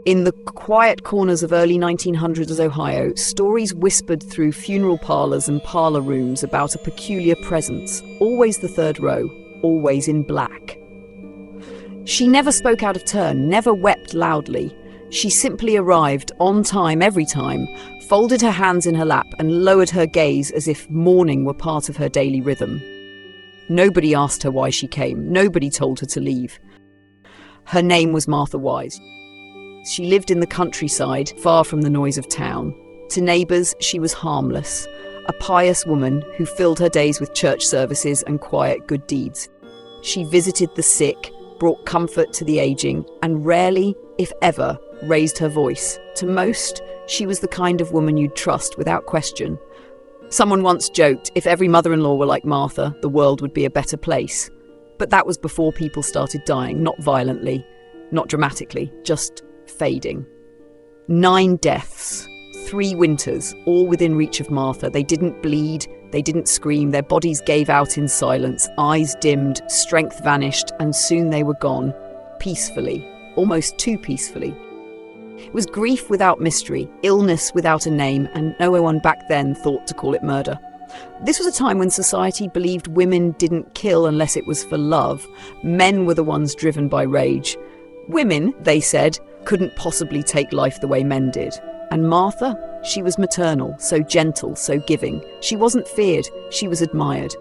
In the quiet corners of early 1900s Ohio, stories whispered through funeral parlors and parlor rooms about a peculiar presence, always the third row, always in black. She never spoke out of turn, never wept loudly. She simply arrived on time every time, folded her hands in her lap and lowered her gaze as if mourning were part of her daily rhythm. Nobody asked her why she came. Nobody told her to leave. Her name was Martha Wise. She lived in the countryside, far from the noise of town. To neighbours, she was harmless, a pious woman who filled her days with church services and quiet good deeds. She visited the sick, brought comfort to the aging, and rarely, if ever, raised her voice. To most, she was the kind of woman you'd trust without question. Someone once joked, if every mother-in-law were like Martha, the world would be a better place. But that was before people started dying, not violently, not dramatically, just fading. 9 deaths, 3 winters, all within reach of Martha. They didn't bleed, they didn't scream, their bodies gave out in silence, eyes dimmed, strength vanished, and soon they were gone, peacefully, almost too peacefully. It was grief without mystery, illness without a name, and no one back then thought to call it murder. This was a time when society believed women didn't kill unless it was for love. Men were the ones driven by rage. Women, they said, couldn't possibly take life the way men did. And Martha, she was maternal, so gentle, so giving. She wasn't feared, she was admired.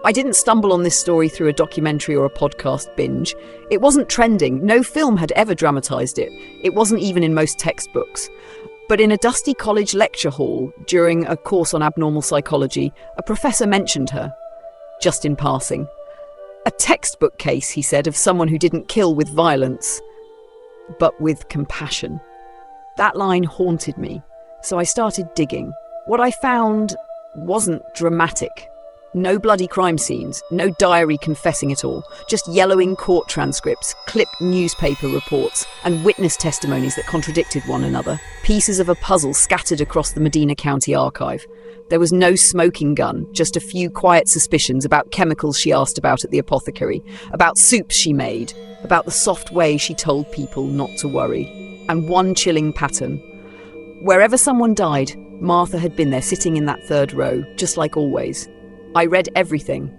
I didn't stumble on this story through a documentary or a podcast binge. It wasn't trending. No film had ever dramatised it. It wasn't even in most textbooks. But in a dusty college lecture hall, during a course on abnormal psychology, a professor mentioned her, just in passing. A textbook case, he said, of someone who didn't kill with violence, but with compassion. That line haunted me, so I started digging. What I found wasn't dramatic. No bloody crime scenes, no diary confessing it all, just yellowing court transcripts, clipped newspaper reports, and witness testimonies that contradicted one another, pieces of a puzzle scattered across the Medina County archive. There was no smoking gun, just a few quiet suspicions about chemicals she asked about at the apothecary, about soups she made, about the soft way she told people not to worry, and one chilling pattern. Wherever someone died, Martha had been there sitting in that third row, just like always. I read everything,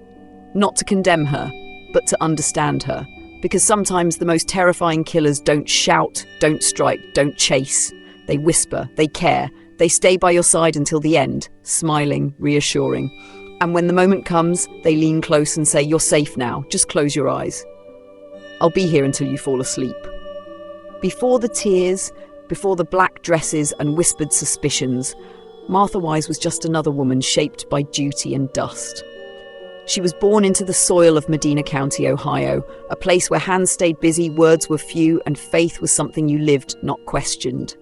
not to condemn her, but to understand her, because sometimes the most terrifying killers don't shout, don't strike, don't chase. They whisper, they care, they stay by your side until the end, smiling, reassuring. And when the moment comes, they lean close and say, "You're safe now, just close your eyes. I'll be here until you fall asleep." Before the tears, before the black dresses and whispered suspicions, Martha Wise was just another woman shaped by duty and dust. She was born into the soil of Medina County, Ohio, a place where hands stayed busy, words were few, and faith was something you lived, not questioned.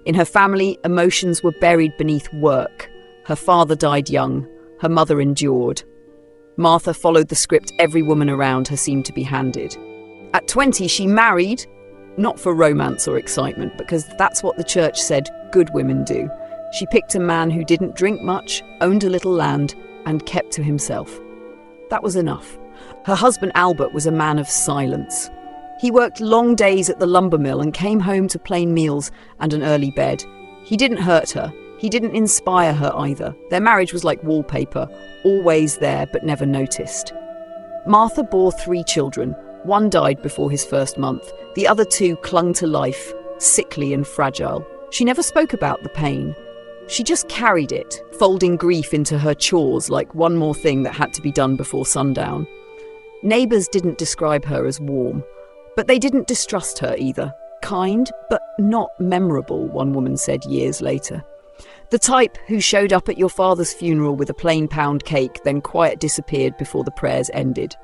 In her family, emotions were buried beneath work. Her father died young. Her mother endured. Martha followed the script every woman around her seemed to be handed. At 20, she married, not for romance or excitement, because that's what the church said good women do. She picked a man who didn't drink much, owned a little land, and kept to himself. That was enough. Her husband Albert was a man of silence. He worked long days at the lumber mill and came home to plain meals and an early bed. He didn't hurt her. He didn't inspire her either. Their marriage was like wallpaper, always there but never noticed. Martha bore 3 children. One died before his first month. The other 2 clung to life, sickly and fragile. She never spoke about the pain. She just carried it, folding grief into her chores like one more thing that had to be done before sundown. Neighbours didn't describe her as warm, but they didn't distrust her either. Kind, but not memorable, one woman said years later. The type who showed up at your father's funeral with a plain pound cake, then quiet disappeared before the prayers ended.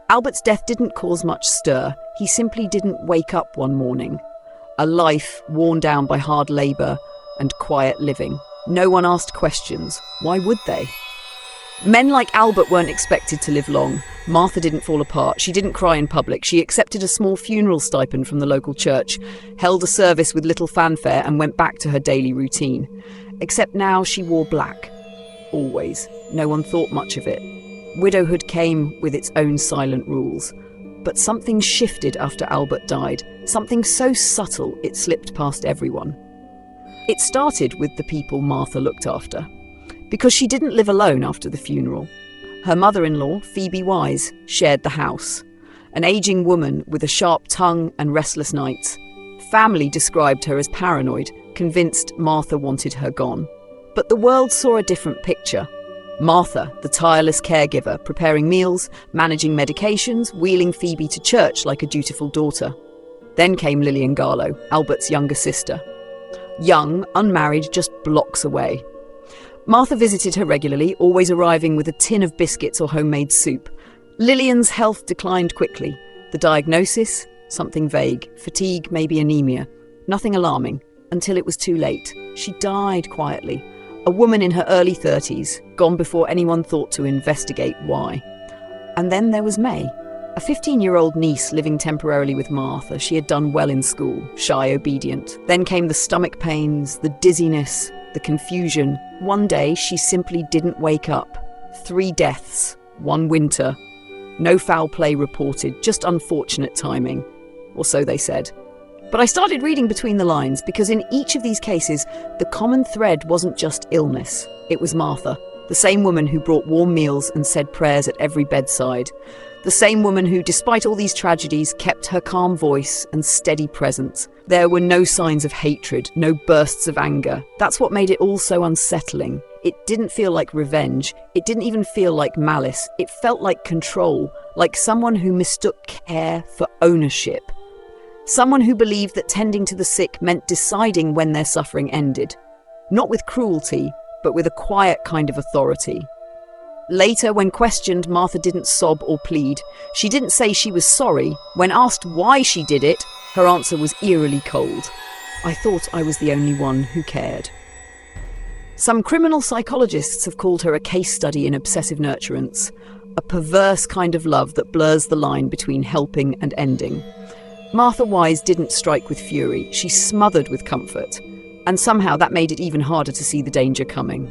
Albert's death didn't cause much stir. He simply didn't wake up one morning. A life worn down by hard labour and quiet living. No one asked questions. Why would they? Men like Albert weren't expected to live long. Martha didn't fall apart. She didn't cry in public. She accepted a small funeral stipend from the local church, held a service with little fanfare, and went back to her daily routine. Except now she wore black. Always. No one thought much of it. Widowhood came with its own silent rules. But something shifted after Albert died, something so subtle it slipped past everyone. It started with the people Martha looked after, because she didn't live alone after the funeral. Her mother-in-law, Phoebe Wise, shared the house. An aging woman with a sharp tongue and restless nights. Family described her as paranoid, convinced Martha wanted her gone. But the world saw a different picture. Martha, the tireless caregiver, preparing meals, managing medications, wheeling Phoebe to church like a dutiful daughter. Then came Lillian Garlow, Albert's younger sister. Young, unmarried, just blocks away. Martha visited her regularly, always arriving with a tin of biscuits or homemade soup. Lillian's health declined quickly. The diagnosis? Something vague. Fatigue, maybe anemia. Nothing alarming. Until it was too late. She died quietly. A woman in her early 30s, gone before anyone thought to investigate why. And then there was May, a 15-year-old niece living temporarily with Martha. She had done well in school, shy, obedient. Then came the stomach pains, the dizziness, the confusion. One day, she simply didn't wake up. 3 deaths, 1 winter. No foul play reported, just unfortunate timing. Or so they said. But I started reading between the lines, because in each of these cases, the common thread wasn't just illness. It was Martha, the same woman who brought warm meals and said prayers at every bedside. The same woman who, despite all these tragedies, kept her calm voice and steady presence. There were no signs of hatred, no bursts of anger. That's what made it all so unsettling. It didn't feel like revenge. It didn't even feel like malice. It felt like control, like someone who mistook care for ownership. Someone who believed that tending to the sick meant deciding when their suffering ended. Not with cruelty, but with a quiet kind of authority. Later, when questioned, Martha didn't sob or plead. She didn't say she was sorry. When asked why she did it, her answer was eerily cold. I thought I was the only one who cared. Some criminal psychologists have called her a case study in obsessive nurturance, a perverse kind of love that blurs the line between helping and ending. Martha Wise didn't strike with fury, she smothered with comfort, and somehow that made it even harder to see the danger coming.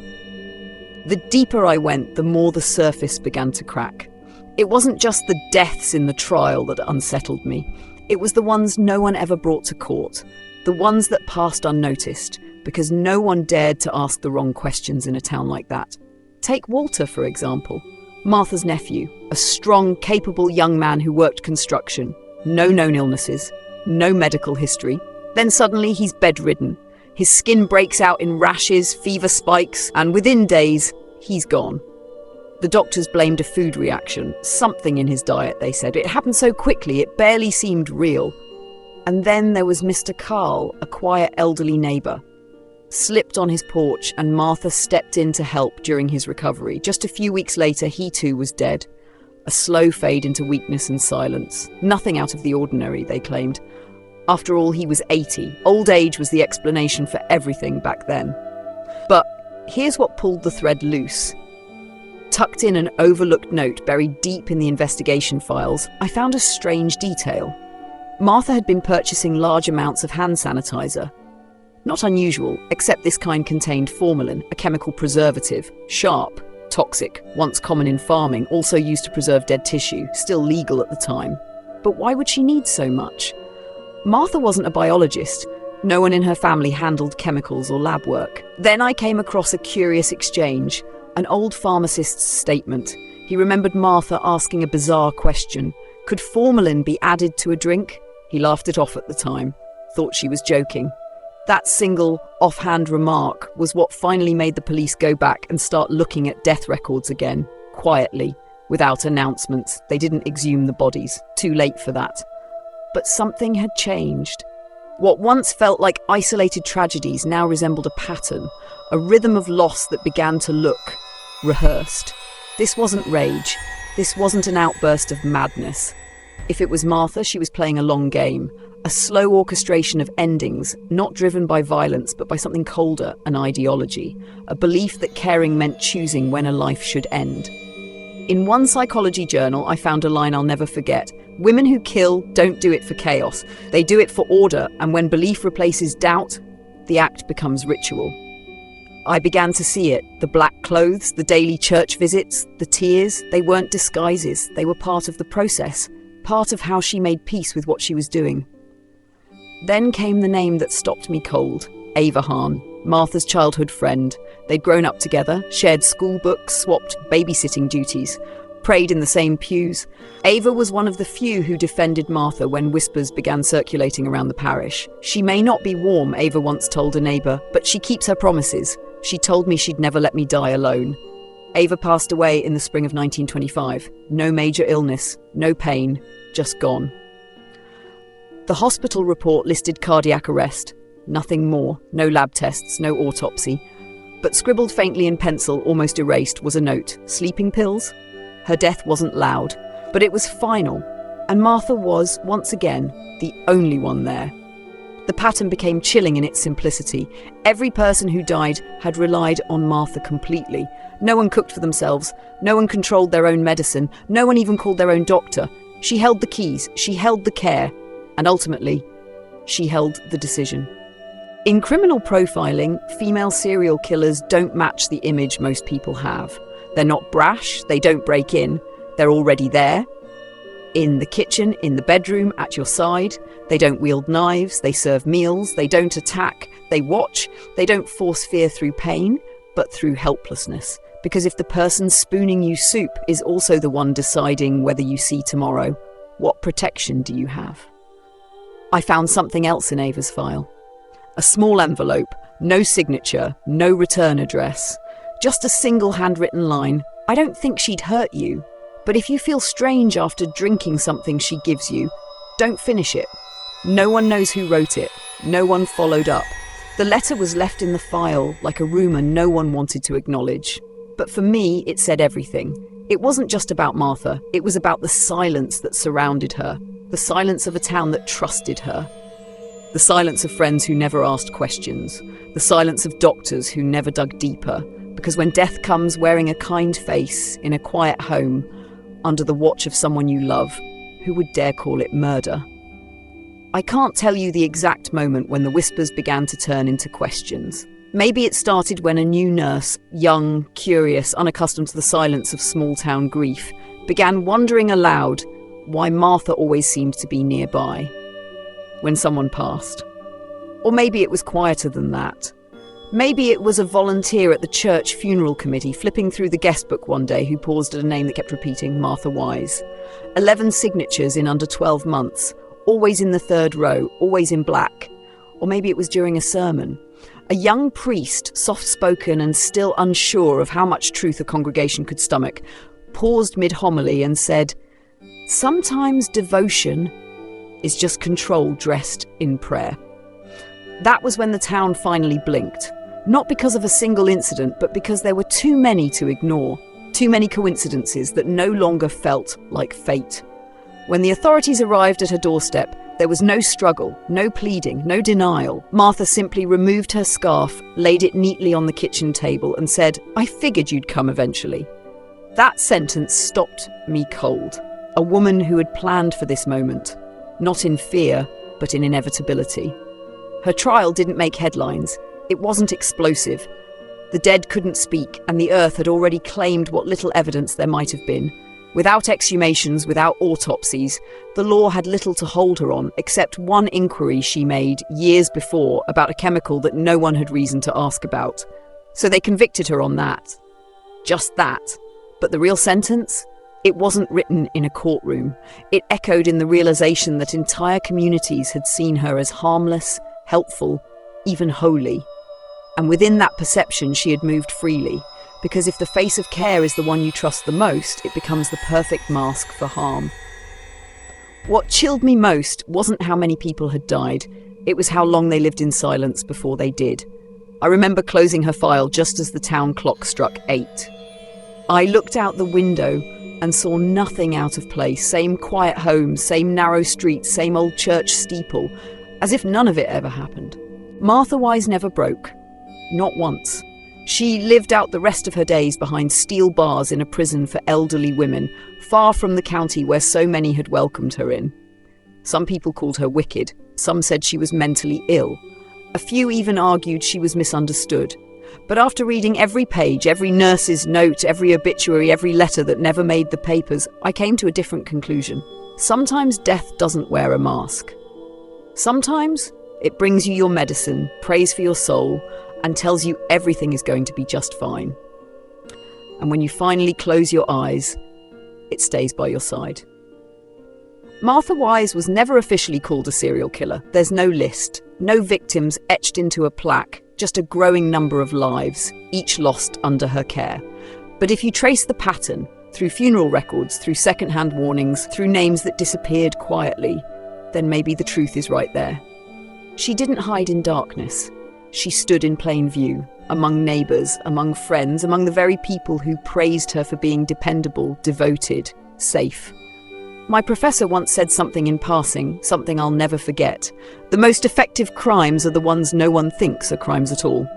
The deeper I went, the more the surface began to crack. It wasn't just the deaths in the trial that unsettled me. It was the ones no one ever brought to court, the ones that passed unnoticed, because no one dared to ask the wrong questions in a town like that. Take Walter, for example, Martha's nephew, a strong, capable young man who worked construction. No known illnesses, no medical history. Then suddenly he's bedridden. His skin breaks out in rashes, fever spikes, and within days, he's gone. The doctors blamed a food reaction, something in his diet, they said. It happened so quickly, it barely seemed real. And then there was Mr. Carl, a quiet elderly neighbour. Slipped on his porch, and Martha stepped in to help during his recovery. Just a few weeks later, he too was dead. A slow fade into weakness and silence. Nothing out of the ordinary, they claimed. After all, he was 80. Old age was the explanation for everything back then. But here's what pulled the thread loose. Tucked in an overlooked note buried deep in the investigation files, I found a strange detail. Martha had been purchasing large amounts of hand sanitizer. Not unusual, except this kind contained formalin, a chemical preservative, sharp, toxic, once common in farming, also used to preserve dead tissue, still legal at the time. But why would she need so much? Martha wasn't a biologist. No one in her family handled chemicals or lab work. Then I came across a curious exchange, an old pharmacist's statement. He remembered Martha asking a bizarre question. Could formalin be added to a drink? He laughed it off at the time, thought she was joking. That single, offhand remark was what finally made the police go back and start looking at death records again, quietly, without announcements. They didn't exhume the bodies. Too late for that. But something had changed. What once felt like isolated tragedies now resembled a pattern, a rhythm of loss that began to look rehearsed. This wasn't rage. This wasn't an outburst of madness. If it was Martha, she was playing a long game. A slow orchestration of endings, not driven by violence, but by something colder, an ideology, a belief that caring meant choosing when a life should end. In one psychology journal, I found a line I'll never forget. Women who kill don't do it for chaos. They do it for order, and when belief replaces doubt, the act becomes ritual. I began to see it. The black clothes, the daily church visits, the tears, they weren't disguises. They were part of the process. part of how she made peace with what she was doing. Then came the name that stopped me cold, Ava Hahn, Martha's childhood friend. They'd grown up together, shared school books, swapped babysitting duties, prayed in the same pews. Ava was one of the few who defended Martha when whispers began circulating around the parish. She may not be warm, Ava once told a neighbour, but she keeps her promises. She told me she'd never let me die alone. Ava passed away in the spring of 1925. No major illness, no pain, just gone. The hospital report listed cardiac arrest. Nothing more, no lab tests, no autopsy. But scribbled faintly in pencil, almost erased, was a note. Sleeping pills? Her death wasn't loud, but it was final. And Martha was, once again, the only one there. The pattern became chilling in its simplicity. Every person who died had relied on Martha completely. No one cooked for themselves. No one controlled their own medicine. No one even called their own doctor. She held the keys. She held the care. And ultimately, she held the decision. In criminal profiling, female serial killers don't match the image most people have. They're not brash. They don't break in. They're already there. In the kitchen, in the bedroom, at your side. They don't wield knives, they serve meals, they don't attack, they watch, they don't force fear through pain, but through helplessness. Because if the person spooning you soup is also the one deciding whether you see tomorrow, what protection do you have? I found something else in Ava's file. A small envelope, no signature, no return address. Just a single handwritten line. I don't think she'd hurt you. But if you feel strange after drinking something she gives you, don't finish it. No one knows who wrote it. No one followed up. The letter was left in the file like a rumour no one wanted to acknowledge. But for me, it said everything. It wasn't just about Martha. It was about the silence that surrounded her. The silence of a town that trusted her. The silence of friends who never asked questions. The silence of doctors who never dug deeper. Because when death comes wearing a kind face in a quiet home, under the watch of someone you love, who would dare call it murder? I can't tell you the exact moment when the whispers began to turn into questions. Maybe it started when a new nurse, young, curious, unaccustomed to the silence of small-town grief, began wondering aloud why Martha always seemed to be nearby when someone passed. Or maybe it was quieter than that. Maybe it was a volunteer at the church funeral committee flipping through the guest book one day who paused at a name that kept repeating, Martha Wise. 11 signatures in under 12 months, always in the third row, always in black. Or maybe it was during a sermon. A young priest, soft-spoken and still unsure of how much truth a congregation could stomach, paused mid-homily and said, "Sometimes devotion is just control dressed in prayer." That was when the town finally blinked. Not because of a single incident, but because there were too many to ignore. Too many coincidences that no longer felt like fate. When the authorities arrived at her doorstep, there was no struggle, no pleading, no denial. Martha simply removed her scarf, laid it neatly on the kitchen table, and said, "I figured you'd come eventually." That sentence stopped me cold. A woman who had planned for this moment, not in fear, but in inevitability. Her trial didn't make headlines. It wasn't explosive. The dead couldn't speak, and the earth had already claimed what little evidence there might have been. Without exhumations, without autopsies, the law had little to hold her on, except one inquiry she made years before about a chemical that no one had reason to ask about. So they convicted her on that. Just that. But the real sentence? It wasn't written in a courtroom. It echoed in the realization that entire communities had seen her as harmless, helpful, even holy. And within that perception, she had moved freely. Because if the face of care is the one you trust the most, it becomes the perfect mask for harm. What chilled me most wasn't how many people had died. It was how long they lived in silence before they did. I remember closing her file just as the town clock struck 8. I looked out the window and saw nothing out of place. Same quiet homes, same narrow streets, same old church steeple, as if none of it ever happened. Martha Wise never broke. Not once. She lived out the rest of her days behind steel bars in a prison for elderly women, far from the county where so many had welcomed her in. Some people called her wicked. Some said she was mentally ill. A few even argued she was misunderstood. But after reading every page, every nurse's note, every obituary, every letter that never made the papers, I came to a different conclusion. Sometimes death doesn't wear a mask. Sometimes it brings you your medicine, prays for your soul, and tells you everything is going to be just fine. And when you finally close your eyes, it stays by your side. Martha Wise was never officially called a serial killer. There's no list, no victims etched into a plaque, just a growing number of lives, each lost under her care. But if you trace the pattern, through funeral records, through second-hand warnings, through names that disappeared quietly, then maybe the truth is right there. She didn't hide in darkness. She stood in plain view, among neighbours, among friends, among the very people who praised her for being dependable, devoted, safe. My professor once said something in passing, something I'll never forget. The most effective crimes are the ones no one thinks are crimes at all.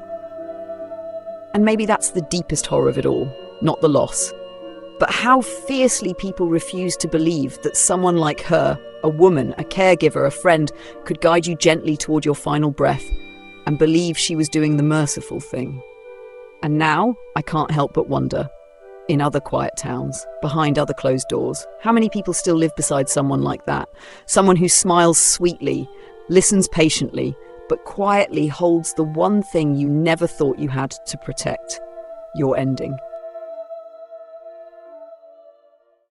And maybe that's the deepest horror of it all, not the loss, but how fiercely people refuse to believe that someone like her, a woman, a caregiver, a friend, could guide you gently toward your final breath and believe she was doing the merciful thing. And now, I can't help but wonder, in other quiet towns, behind other closed doors, how many people still live beside someone like that? Someone who smiles sweetly, listens patiently, but quietly holds the one thing you never thought you had to protect: your ending.